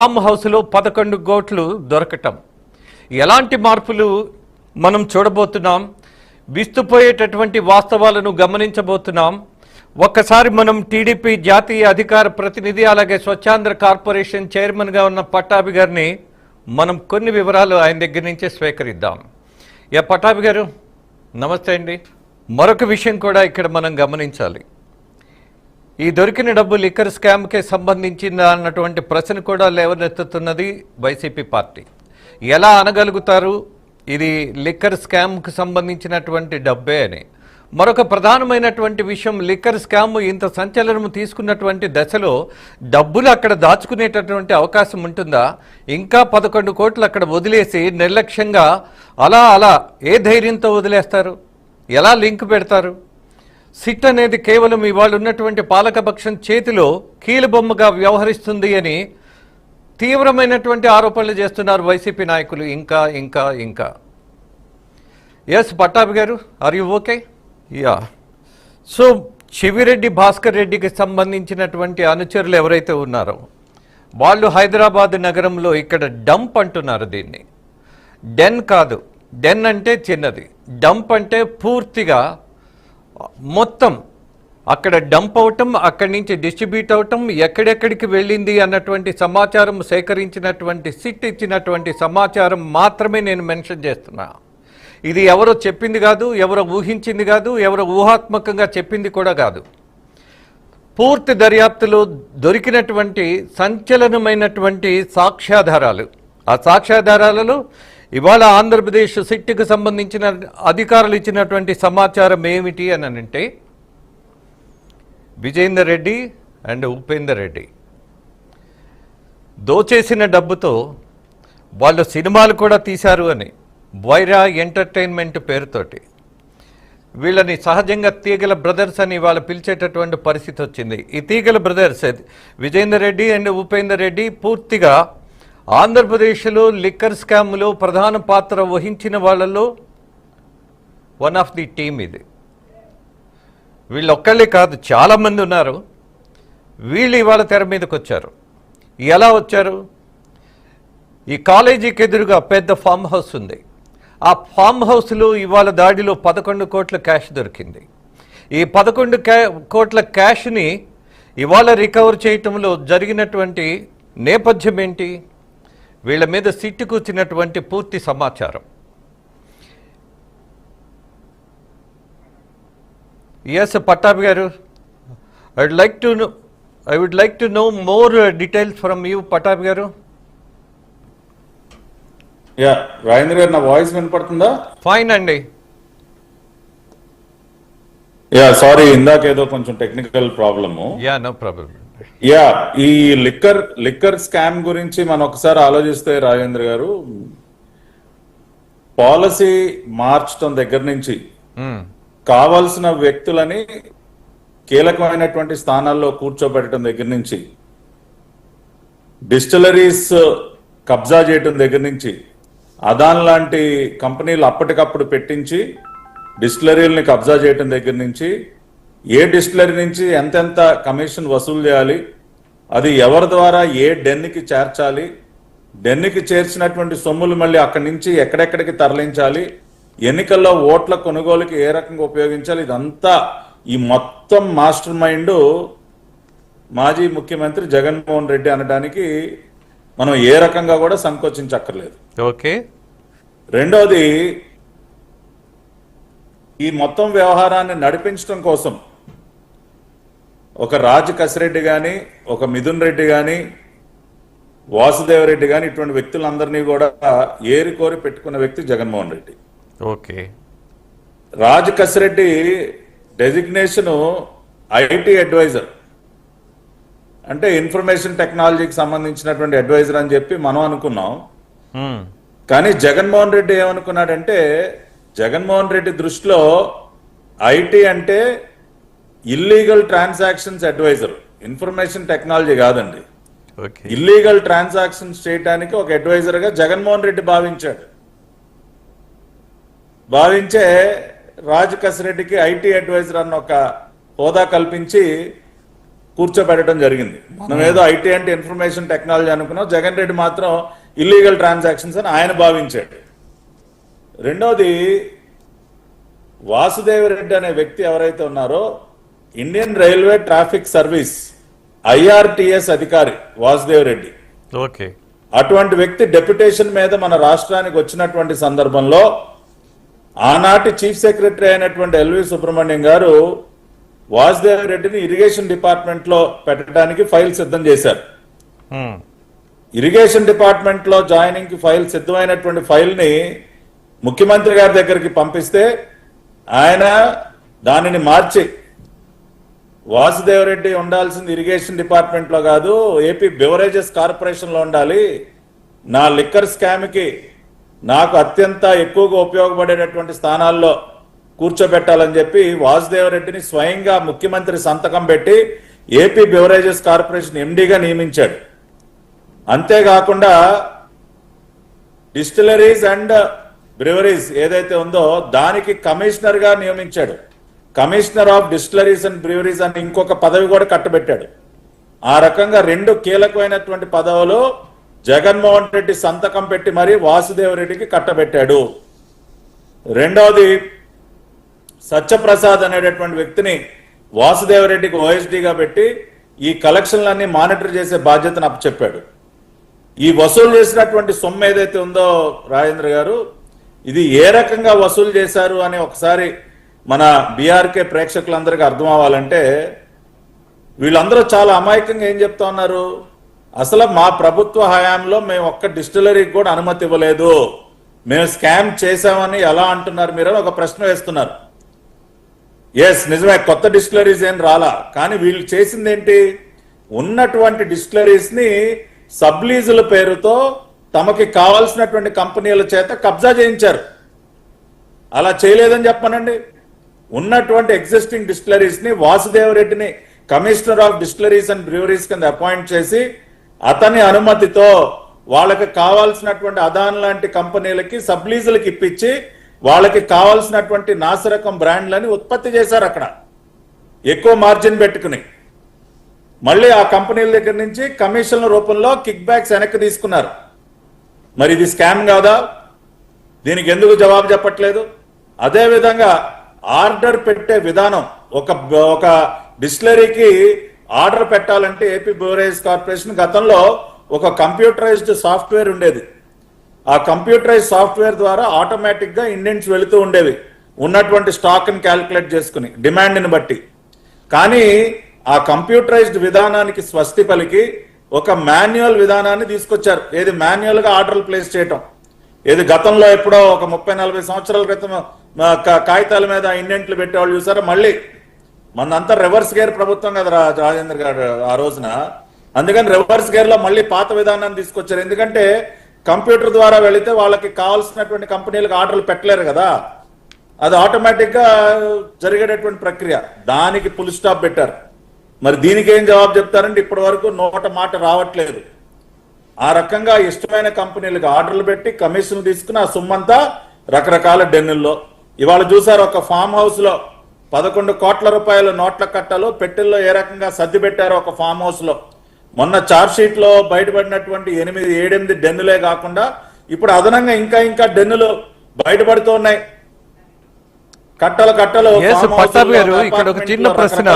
Form హౌస్లో 11 కోట్లు దొరకటం ఎలాంటి మార్పులు మనం చూడబోతున్నాం, విస్తుపోయేటటువంటి వాస్తవాలను గమనించబోతున్నాం. ఒక్కసారి మనం టీడీపీ జాతీయ అధికార ప్రతినిధి అలాగే స్వచ్ఛాంధ్ర కార్పొరేషన్ చైర్మన్గా ఉన్న పట్టాభి గారిని మనం కొన్ని వివరాలు ఆయన దగ్గర నుంచే స్వీకరిద్దాం. పట్టాభి గారు నమస్తే అండి. మరొక విషయం కూడా ఇక్కడ మనం గమనించాలి. ఈ దొరికిన డబ్బు లిక్కర్ స్కామ్కే సంబంధించిందా అన్నటువంటి ప్రశ్న కూడా లేవనెత్తుతున్నది వైసీపీ పార్టీ. ఎలా అనగలుగుతారు ఇది లిక్కర్ స్కామ్కు సంబంధించినటువంటి డబ్బే అని? మరొక ప్రధానమైనటువంటి విషయం, లిక్కర్ స్కామ్ ఇంత సంచలనం తీసుకున్నటువంటి దశలో డబ్బులు అక్కడ దాచుకునేటటువంటి అవకాశం ఉంటుందా? ఇంకా 11 కోట్లు అక్కడ వదిలేసి నిర్లక్ష్యంగా అలా ఏ ధైర్యంతో వదిలేస్తారు? ఎలా లింక్ పెడతారు? సిట్ అనేది కేవలం ఇవాళ ఉన్నటువంటి పాలకపక్షం చేతిలో కీలుబొమ్మగా వ్యవహరిస్తుంది అని తీవ్రమైనటువంటి ఆరోపణలు చేస్తున్నారు వైసీపీ నాయకులు. ఇంకా S Pattabhi garu, are you okay? Yeah. So Chevireddy Bhaskar రెడ్డికి సంబంధించినటువంటి అనుచరులు ఎవరైతే ఉన్నారో వాళ్ళు హైదరాబాద్ నగరంలో ఇక్కడ డంప్ అంటున్నారు. దీన్ని డెన్ కాదు, డెన్ అంటే చిన్నది, డంప్ అంటే పూర్తిగా మొత్తం అక్కడ డంప్ అవటం, అక్కడి నుంచి డిస్ట్రిబ్యూట్ అవటం, ఎక్కడెక్కడికి వెళ్ళింది అన్నటువంటి సమాచారం సేకరించినటువంటి సిట్ ఇచ్చినటువంటి సమాచారం మాత్రమే నేను మెన్షన్ చేస్తున్నా. ఇది ఎవరో చెప్పింది కాదు, ఎవరో ఊహించింది కాదు, ఎవరో ఊహాత్మకంగా చెప్పింది కూడా కాదు. పూర్తి దర్యాప్తులో దొరికినటువంటి సంచలనమైనటువంటి సాక్ష్యాధారాలు. ఆ సాక్ష్యాధారాలలో ఇవాళ ఆంధ్రప్రదేశ్ సిట్కి సంబంధించిన అధికారులు ఇచ్చినటువంటి సమాచారం ఏమిటి అని అంటే, విజయేందర్ రెడ్డి అండ్ ఉపేందర్ రెడ్డి దోచేసిన డబ్బుతో వాళ్ళు సినిమాలు కూడా తీశారు అని వైరా ఎంటర్టైన్మెంట్ పేరుతోటి వీళ్ళని సహజంగా తీగల బ్రదర్స్ అని వాళ్ళు పిలిచేటటువంటి పరిస్థితి వచ్చింది. ఈ తీగల బ్రదర్స్ విజయేందర్ రెడ్డి అండ్ ఉపేందర్ రెడ్డి పూర్తిగా ఆంధ్రప్రదేశ్లో లిక్కర్ స్కామ్లో ప్రధాన పాత్ర వహించిన వాళ్ళలో వన్ ఆఫ్ ది టీమ్ ఇది. వీళ్ళు ఒక్కళ్ళే కాదు, చాలామంది ఉన్నారు. వీళ్ళు ఇవాళ తెర మీదకి వచ్చారు. ఎలా వచ్చారు? ఈ కాలేజీకి ఎదురుగా పెద్ద ఫామ్ హౌస్ ఉంది. ఆ ఫామ్ హౌస్లో ఇవాళ దాడిలో 11 కోట్ల క్యాష్ దొరికింది. ఈ 11 కోట్ల క్యాష్ని ఇవాళ రికవర్ చేయటంలో జరిగినటువంటి నేపథ్యం ఏంటి? వీళ్ళ మీద సిట్టుకు వచ్చినటువంటి పూర్తి సమాచారం. S Pattabhi garu, I would like to know more details from you. Pattabhi garu. Yeah Rajendra గారు, నా వాయిస్ వినపడుతుందా? ఫైన్ అండి. యా సారీ, ఇందాకేదో కొంచెం technical problem. Yeah no problem. Yeah, ఈ లిక్కర్ స్కామ్ గురించి మనం ఒకసారి ఆలోచిస్తే రాజేంద్ర గారు, పాలసీ మార్చడం దగ్గర నుంచి కావాల్సిన వ్యక్తులని కీలకమైనటువంటి స్థానాల్లో కూర్చోబెట్టడం దగ్గర నుంచి, డిస్టిలరీస్ కబ్జా చేయడం దగ్గర నుంచి, అదాన్ లాంటి కంపెనీలు అప్పటికప్పుడు పెట్టించి డిస్టిలరీలని కబ్జా చేయడం దగ్గర నుంచి, ఏ డిస్టిలరీ నుంచి ఎంతెంత కమిషన్ వసూలు చేయాలి, అది ఎవరి ద్వారా ఏ డెన్కి చేర్చాలి, డెన్కి చేర్చినటువంటి సొమ్ములు మళ్ళీ అక్కడి నుంచి ఎక్కడెక్కడికి తరలించాలి, ఎన్నికల్లో ఓట్ల కొనుగోలుకి ఏ రకంగా ఉపయోగించాలి, ఇదంతా ఈ మొత్తం మాస్టర్ మైండ్ మాజీ ముఖ్యమంత్రి జగన్మోహన్ రెడ్డి అనడానికి మనం ఏ రకంగా కూడా సంకోచించక్కర్లేదు. ఓకే. రెండోది, ఈ మొత్తం వ్యవహారాన్ని నడిపించడం కోసం ఒక రాజ్ కసిరెడ్డి కానీ, ఒక మిథున్ రెడ్డి కానీ, వాసుదేవరెడ్డి కానీ, ఇటువంటి వ్యక్తులందరినీ కూడా ఏరి కోరి పెట్టుకున్న వ్యక్తి Jaganmohan Reddy. Okay. Raj Kasireddy designation IT adviser, అంటే ఇన్ఫర్మేషన్ టెక్నాలజీకి సంబంధించినటువంటి అడ్వైజర్ అని చెప్పి మనం అనుకున్నాం. కానీ జగన్మోహన్ రెడ్డి ఏమనుకున్నాడంటే, జగన్మోహన్ రెడ్డి దృష్టిలో ఐటీ అంటే illegal transactions adviser, information technology కాదండి. ఇల్లీగల్ ట్రాన్సాక్షన్స్ చేయడానికి ఒక అడ్వైజర్ గా జగన్మోహన్ రెడ్డి భావించే రాజ్ కసిరెడ్డికి ఐటీ అడ్వైజర్ అన్న ఒక హోదా కల్పించి కూర్చోబెట్టడం జరిగింది. మనం ఏదో ఐటీ అంటే ఇన్ఫర్మేషన్ టెక్నాలజీ అనుకున్నాం, జగన్ రెడ్డి మాత్రం ఇల్లీగల్ ట్రాన్సాక్షన్స్ అని ఆయన భావించాడు. రెండోది, వాసుదేవరెడ్డి అనే వ్యక్తి ఎవరైతే ఉన్నారో Indian railway traffic service IRTS అధికారి వాసుదేవరెడ్డి, ఓకే, అటువంటి వ్యక్తి డెప్యుటేషన్ మీద మన రాష్ట్రానికి వచ్చినటువంటి సందర్భంలో ఆనాటి చీఫ్ సెక్రటరీ అయినటువంటి ఎల్వి సుబ్రహ్మణ్యం గారు వాసుదేవరెడ్డిని ఇరిగేషన్ డిపార్ట్మెంట్ లో పెట్టడానికి ఫైల్ సిద్ధం చేశారు. ఇరిగేషన్ డిపార్ట్మెంట్ లో జాయినింగ్ కి ఫైల్ సిద్ధమైనటువంటి ఫైల్ ని ముఖ్యమంత్రి గారి దగ్గరికి పంపిస్తే ఆయన దానిని మార్చి వాసుదేవరెడ్డి ఉండాల్సింది ఇరిగేషన్ డిపార్ట్మెంట్ లో కాదు, ఏపీ బెవరేజెస్ కార్పొరేషన్ లో ఉండాలి, నా లిక్కర్ స్కామ్ కి నాకు అత్యంత ఎక్కువగా ఉపయోగపడేటటువంటి స్థానాల్లో కూర్చోబెట్టాలని చెప్పి వాసుదేవరెడ్డిని స్వయంగా ముఖ్యమంత్రి సంతకం పెట్టి ఏపీ బెవరేజెస్ కార్పొరేషన్ ఎండీగా నియమించాడు. అంతేకాకుండా డిస్టిలరీస్ అండ్ బ్రివరీస్ ఏదైతే ఉందో దానికి కమిషనర్ గా నియమించాడు. Commissioner of distilleries and breweries అని ఇంకొక పదవి కూడా కట్టబెట్టాడు. ఆ రకంగా రెండు కీలకమైనటువంటి పదవులు జగన్మోహన్ రెడ్డి సంతకం పెట్టి మరి వాసుదేవరెడ్డికి కట్టబెట్టాడు. రెండవది, సత్యప్రసాద్ అనేటటువంటి వ్యక్తిని వాసుదేవరెడ్డికి ఓఎస్డీగా పెట్టి ఈ కలెక్షన్లన్నీ మానిటర్ చేసే బాధ్యతను అప్పచెప్పాడు. ఈ వసూలు చేసినటువంటి సొమ్ము ఏదైతే ఉందో రాజేంద్ర గారు, ఇది ఏ రకంగా వసూలు చేశారు అని ఒకసారి మన బీఆర్కే ప్రేక్షకులందరికీ అర్థం అవ్వాలంటే, వీళ్ళందరూ చాలా అమాయకంగా ఏం చెప్తా ఉన్నారు, అసలు మా ప్రభుత్వ హయాంలో మేము ఒక్క డిస్టిలరీకి కూడా అనుమతి ఇవ్వలేదు, మేము స్కామ్ చేశామని ఎలా అంటున్నారు మీరు అని ఒక ప్రశ్న వేస్తున్నారు. ఎస్, నిజమే, కొత్త డిస్టిలరీస్ ఏం రాలా, కానీ వీళ్ళు చేసింది ఏంటి, ఉన్నటువంటి డిస్టిలరీస్ ని సబ్లీజుల పేరుతో తమకి కావాల్సినటువంటి కంపెనీల చేత కబ్జా చేయించారు. అలా చేయలేదని చెప్పానండి. ఉన్నటువంటి ఎగ్జిస్టింగ్ డిస్టిలరీస్ ని వాసుదేవరెడ్డిని commissioner of distilleries and breweries కింద అపాయింట్ చేసి అతని అనుమతితో వాళ్ళకి కావాల్సినటువంటి అదాన్ లాంటి కంపెనీలకి సబ్లీజులకి ఇప్పించి వాళ్ళకి కావాల్సినటువంటి నాసిరకం బ్రాండ్లని ఉత్పత్తి చేశారు. అక్కడ ఎక్కువ మార్జిన్ పెట్టుకుని మళ్ళీ ఆ కంపెనీల దగ్గర నుంచి కమిషన్ల రూపంలో కిక్ బ్యాక్స్ వెనక్కి తీసుకున్నారు. మరి ఇది స్కామ్ కాదా? దీనికి ఎందుకు జవాబు చెప్పట్లేదు? అదేవిధంగా ఆర్డర్ పెట్టే విధానం, ఒక డిస్టిలరీకి ఆర్డర్ పెట్టాలంటే ఏపీ బెవరేజ్ కార్పొరేషన్ గతంలో ఒక కంప్యూటరైజ్డ్ సాఫ్ట్వేర్ ఉండేది. ఆ కంప్యూటరైజ్ సాఫ్ట్వేర్ ద్వారా ఆటోమేటిక్ గా ఇండెంట్స్ వెళుతూ ఉండేవి ఉన్నటువంటి స్టాక్ ని క్యాల్కులేట్ చేసుకుని డిమాండ్ని బట్టి. కానీ ఆ కంప్యూటరైజ్డ్ విధానానికి స్వస్తి పలికి ఒక మాన్యువల్ విధానాన్ని తీసుకొచ్చారు. ఏది మాన్యువల్ గా ఆర్డర్లు ప్లేస్ చేయటం, ఏది గతంలో ఎప్పుడో ఒక 30-40 సంవత్సరాల క్రితం కాగితాల మీద ఇండెంట్లు పెట్టేవాళ్ళు చూసారా, మళ్ళీ మనంతా రివర్స్ గేర్ ప్రభుత్వం కదా రాజేంద్ర గారు ఆ రోజున. అందుకని రివర్స్ గేర్ లో మళ్ళీ పాత విధానాన్ని తీసుకొచ్చారు. ఎందుకంటే కంప్యూటర్ ద్వారా వెళితే వాళ్ళకి కావాల్సినటువంటి కంపెనీలకు ఆర్డర్లు పెట్టలేరు కదా, అది ఆటోమేటిక్ గా జరిగేటటువంటి ప్రక్రియ. దానికి ఫుల్ స్టాప్ పెట్టారు. మరి దీనికి ఏం జవాబు చెప్తారంటే ఇప్పటి వరకు నోట మాట రావట్లేదు. ఆ రకంగా ఇష్టమైన కంపెనీలకు ఆర్డర్లు పెట్టి కమిషన్లు తీసుకుని ఆ సొమ్మంతా రకరకాల డెన్నుల్లో. ఇవాళ చూసారు, ఒక ఫామ్ హౌస్ లో 11 కోట్ల రూపాయల నోట్ల కట్టలు పెట్టెల్లో ఏ రకంగా సర్ది పెట్టారో ఒక ఫామ్ హౌస్ లో. మొన్న చార్జ్ షీట్ లో బయటపడినటువంటి 8 డెన్నులే కాకుండా ఇప్పుడు అదనంగా ఇంకా డెన్నులు బయటపడుతూ ఉన్నాయి. కట్టలు పట్టాభి గారు, ఇక్కడ ఒక చిన్న ప్రశ్న.